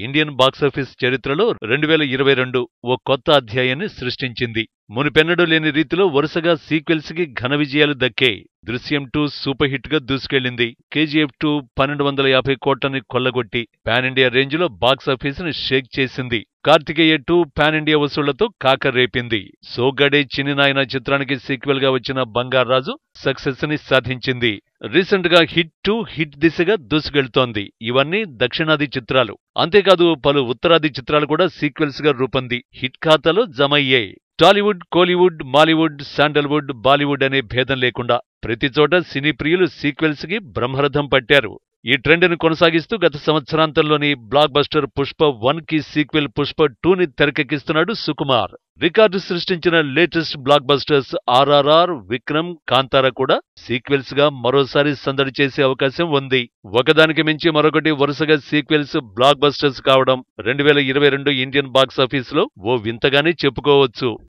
Indian box office చరిత్రలో 2022 ఓ కొత్త అధ్యాయాన్ని సృష్టించింది. మునుపెన్నడూ లేని రీతిలో వరుసగా సీక్వెల్స్ కి ఘన విజయాలు దక్కాయి. దృశ్యం 2 సూపర్ హిట్ గా దూసుకెళ్లింది. కేజీఎఫ్ 2 1250 కోట్లని కొల్లగొట్టి పాన్ ఇండియా రేంజ్ లో బాక్సాఫీస్ ని షేక్ చేసింది. కార్తికేయ 2 పాన్ ఇండియా వసూళ్లతో కాకర్రేపింది. సోగ్గాడే చిన్ని నాయన చిత్రానికి సీక్వెల్ గా వచ్చిన బంగారాజు సక్సెస్ ని సాధించింది. రీసెంట్ గా హిట్ 2 హిట్ దిశగా దూసుకెళ్తోంది. ఇవన్నీ దక్షిణాది చిత్రాలు. అంతేకాదు పలు ఉత్తరాది చిత్రాలు కూడా సీక్వెల్స్ గా రూపొంది హిట్ ఖాతాలో జమయ్యాయి. టాలీవుడ్, కోలీవుడ్, మాలీవుడ్, శాండల్వుడ్, బాలీవుడ్ అనే భేదం లేకుండా ప్రతిచోట సినీ ప్రియులు సీక్వెల్స్ కి బ్రహ్మరథం పట్టారు. ఈ ట్రెండ్ ను కొనసాగిస్తూ గత సంవత్సరాంతంలోని బ్లాక్ బస్టర్ పుష్ప 1 కి సీక్వెల్ పుష్ప 2 ని తెరకెక్కిస్తున్నాడు సుకుమార్. రికార్డు సృష్టించిన latest black busters RRR, Vikram, Kantara కూడా సీక్వెల్స్ గా మరోసారి సందడి చేసే అవకాశం ఉంది. ఒకదానికి మించి మరొకటి వరుసగా సీక్వెల్స్ బ్లాక్ బస్టర్స్ కావడం 2022 ఇండియన్ బాక్సాఫీస్ లో ఓ వింతగానే చెప్పుకోవచ్చు.